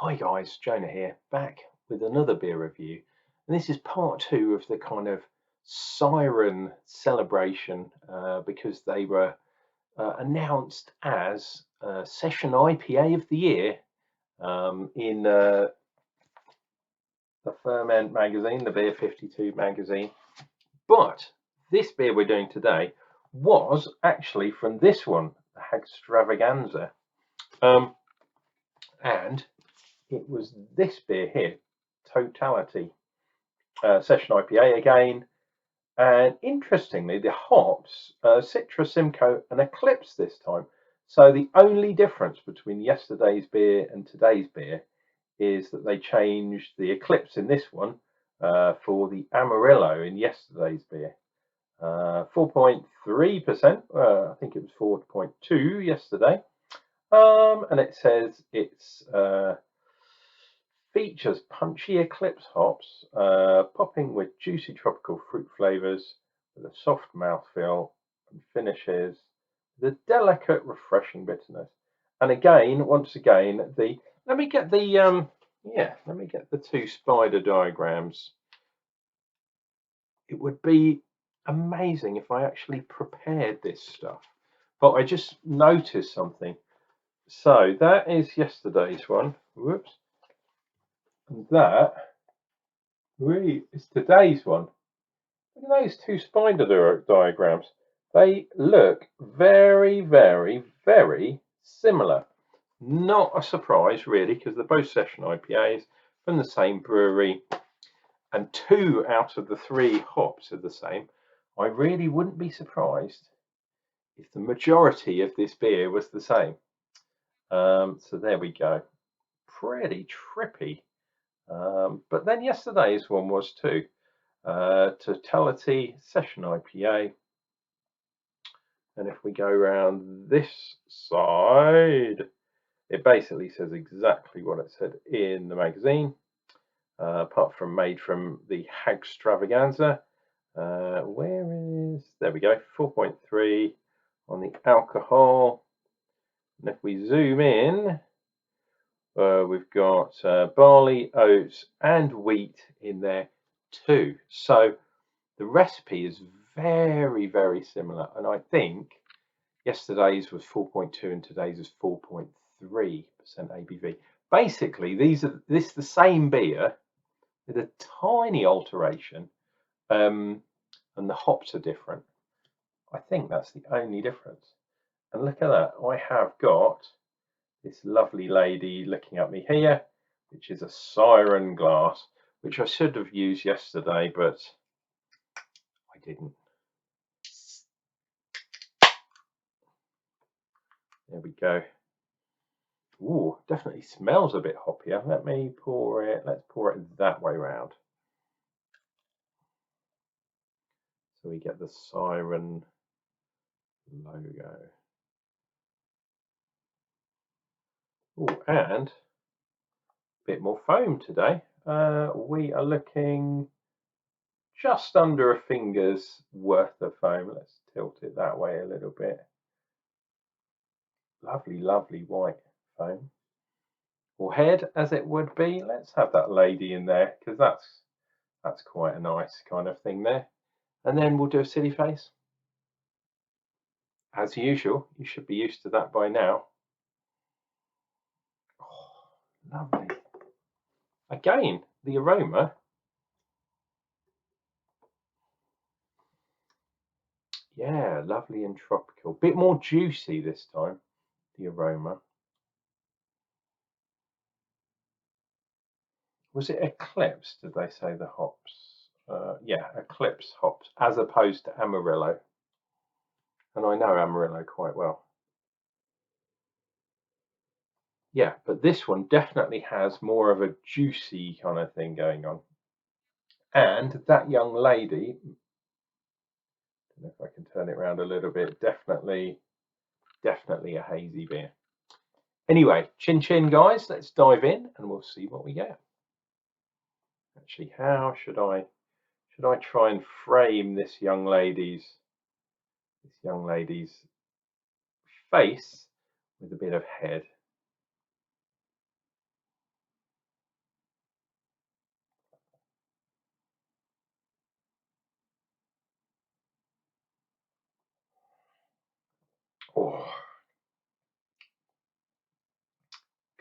Hi guys, Jonah here, back with another beer review. And this is part two of the kind of Siren celebration because they were announced as Session IPA of the Year in the Ferment magazine, the Beer 52 magazine. But this beer we're doing today was actually from this one, the Hagstravaganza. And it was this beer here, Totality, Session IPA again. And interestingly, the hops, Citra, Simcoe and Eclipse this time. So the only difference between yesterday's beer and today's beer is that they changed the Eclipse in this one for the Amarillo in yesterday's beer. 4.3%, I think it was 4.2 yesterday. And it says it's features punchy Eclipse hops, popping with juicy tropical fruit flavours with a soft mouthfeel, and finishes the delicate, refreshing bitterness. And again, once again, let me get the two spider diagrams. It would be amazing if I actually prepared this stuff, but I just noticed something. So that is yesterday's one. Whoops. And that really is today's one. Look at those two spider diagrams. They look very, very, very similar. Not a surprise, really, because they're both Session IPAs from the same brewery, and 2 out of the 3 hops are the same. I really wouldn't be surprised if the majority of this beer was the same. So there we go. Pretty trippy. But then yesterday's one was too. Totality Session IPA. And if we go around this side, it basically says exactly what it said in the magazine, apart from made from the Hagstravaganza. There we go, 4.3 on the alcohol. And if we zoom in, we've got barley, oats and wheat in there too. So the recipe is very, very similar. And I think yesterday's was 4.2 and today's is 4.3% ABV. Basically, this is the same beer with a tiny alteration, and the hops are different. I think that's the only difference. And look at that, I have got this lovely lady looking at me here, which is a Siren glass, which I should have used yesterday, but I didn't. There we go. Ooh, definitely smells a bit hoppier. Let me pour it. Let's pour it that way round. So we get the Siren logo. Oh, and a bit more foam today. We are looking just under a finger's worth of foam. Let's tilt it that way a little bit. Lovely, lovely white foam. Or head, as it would be. Let's have that lady in there, because that's quite a nice kind of thing there. And then we'll do a silly face. As usual, you should be used to that by now. Oh, lovely. Again, the aroma. Yeah, lovely and tropical. Bit more juicy this time, the aroma. Was it Eclipse, did they say the hops? Yeah, Eclipse hops, as opposed to Amarillo. And I know Amarillo quite well. Yeah, but this one definitely has more of a juicy kind of thing going on. And that young lady, I don't know if I can turn it around a little bit, definitely a hazy beer. Anyway, chin chin guys, let's dive in and we'll see what we get. Actually, how should I try and frame this young lady's face with a bit of head?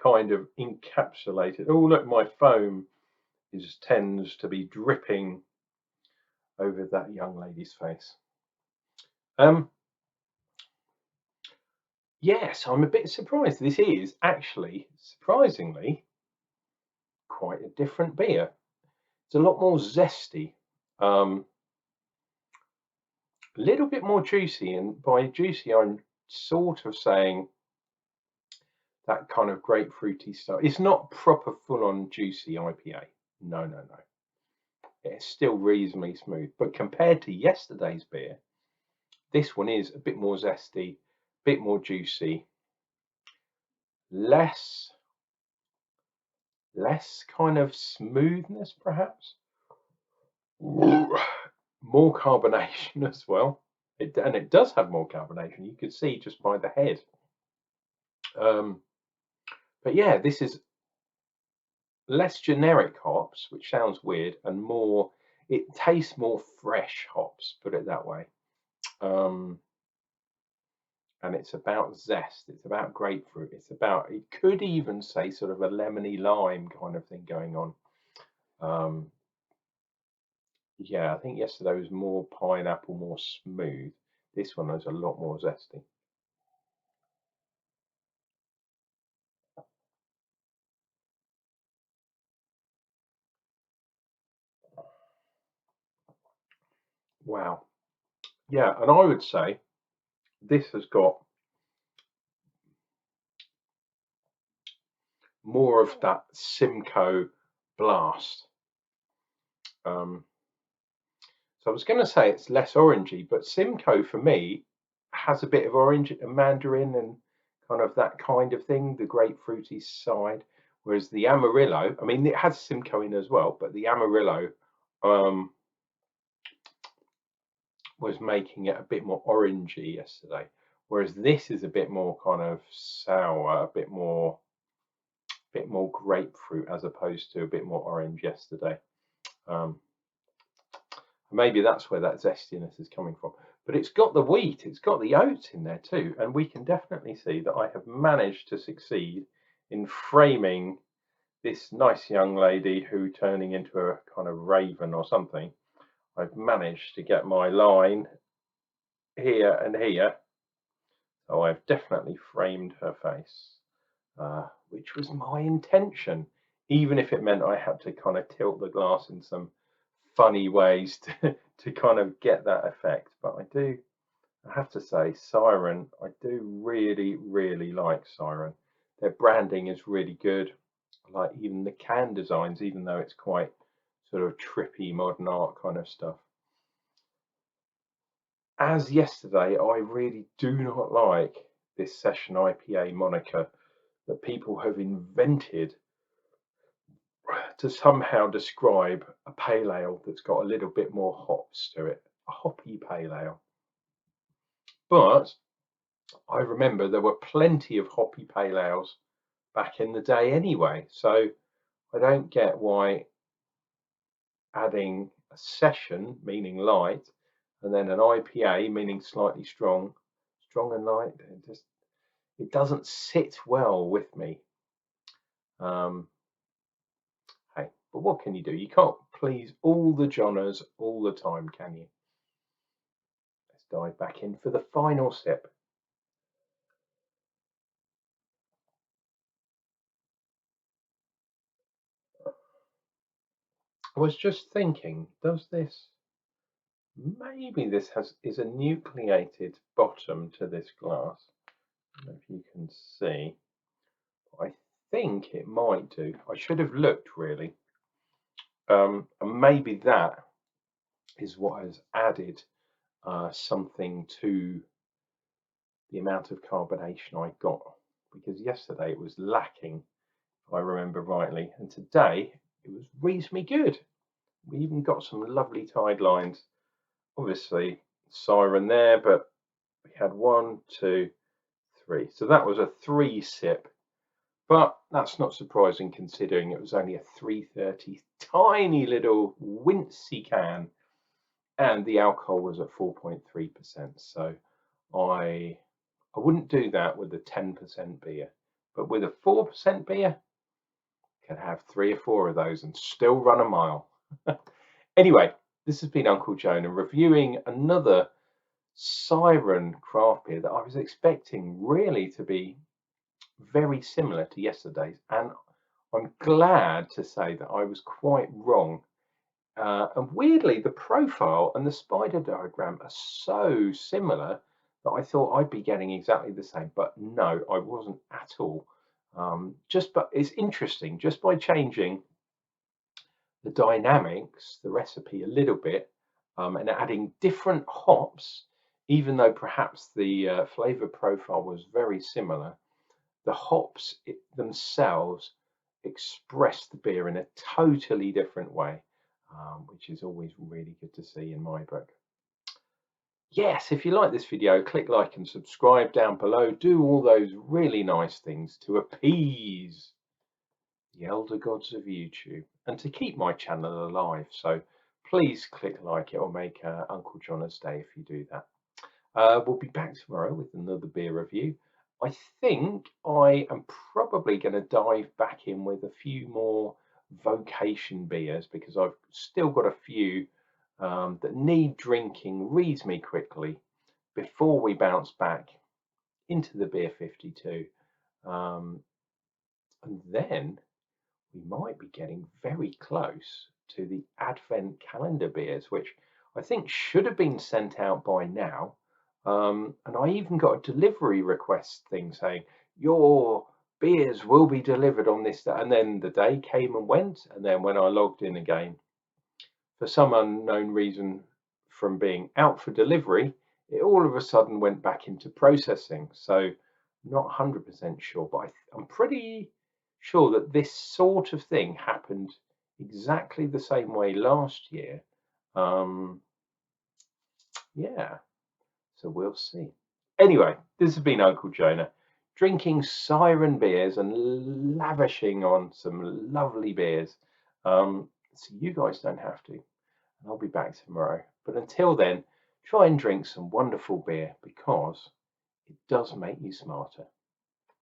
kind of encapsulated. Oh, look, my foam tends to be dripping over that young lady's face. Yes, I'm a bit surprised. This is actually, surprisingly, quite a different beer. It's a lot more zesty, a little bit more juicy, and by juicy I'm sort of saying that kind of grapefruity stuff. It's not proper full-on juicy IPA. No. It's still reasonably smooth, but compared to yesterday's beer, this one is a bit more zesty, a bit more juicy, less kind of smoothness perhaps, more carbonation as well. And it does have more carbonation, you could see just by the head. But yeah, this is less generic hops, which sounds weird, and more, it tastes more fresh hops, put it that way. And it's about zest, it's about grapefruit, it's about, it could even say sort of a lemony lime kind of thing going on. Yeah, I think yesterday was more pineapple, more smooth. This one is a lot more zesty. Wow. Yeah, and I would say this has got more of that Simcoe blast. So I was going to say it's less orangey, but Simcoe for me has a bit of orange and mandarin and kind of that kind of thing, the grapefruity side. Whereas the Amarillo, I mean, it has Simcoe in as well, but the Amarillo was making it a bit more orangey yesterday. Whereas this is a bit more kind of sour, a bit more grapefruit as opposed to a bit more orange yesterday. Maybe that's where that zestiness is coming from. But it's got the wheat, it's got the oats in there too, and we can definitely see that I have managed to succeed in framing this nice young lady who turning into a kind of raven or something. I've managed to get my line here and here, so I've definitely framed her face, which was my intention, even if it meant I had to kind of tilt the glass in some funny ways to kind of get that effect. But I have to say, Siren, I do really like Siren. Their branding is really good. I like even the can designs, even though it's quite sort of trippy modern art kind of stuff. As yesterday, I really do not like this Session IPA moniker that people have invented to somehow describe a pale ale that's got a little bit more hops to it, a hoppy pale ale. But I remember there were plenty of hoppy pale ales back in the day anyway, so I don't get why adding a session, meaning light, and then an IPA, meaning slightly strong and light, it doesn't sit well with me. Hey, but what can you do? You can't please all the Johners all the time, can you? Let's dive back in for the final sip. I was just thinking, maybe this is a nucleated bottom to this glass. I don't know if you can see. I think it might do. I should have looked really. And maybe that is what has added something to the amount of carbonation I got, because yesterday it was lacking, if I remember rightly, and today it was reasonably good. We even got some lovely tide lines. Obviously Siren there, but we had 1, 2, 3. So that was a 3 sip, but that's not surprising considering it was only a 330 tiny little wincy can, and the alcohol was at 4.3%. So I wouldn't do that with a 10% beer, but with a 4% beer, can have 3 or 4 of those and still run a mile. Anyway, this has been Unclejona reviewing another Siren craft beer that I was expecting really to be very similar to yesterday's, and I'm glad to say that I was quite wrong. And weirdly, the profile and the spider diagram are so similar that I thought I'd be getting exactly the same, but no, I wasn't at all. But it's interesting, just by changing the dynamics, the recipe a little bit, and adding different hops, even though perhaps the flavor profile was very similar, the hops themselves express the beer in a totally different way, which is always really good to see in my book. Yes, if you like this video, click like and subscribe down below. Do all those really nice things to appease the elder gods of YouTube and to keep my channel alive. So please click like, it will make Unclejona's day if you do that. We'll be back tomorrow with another beer review. I think I am probably going to dive back in with a few more vocation beers because I've still got a few that need drinking reasonably quickly before we bounce back into the beer 52. And then we might be getting very close to the Advent calendar beers, which I think should have been sent out by now. And I even got a delivery request thing saying, your beers will be delivered on this day. And then the day came and went. And then when I logged in again, for some unknown reason, from being out for delivery, it all of a sudden went back into processing. So not 100% sure, but I'm pretty sure that this sort of thing happened exactly the same way last year. Yeah, so we'll see. Anyway, this has been Unclejona, drinking Siren beers and lavishing on some lovely beers. So you guys don't have to. And I'll be back tomorrow. But until then, try and drink some wonderful beer because it does make you smarter.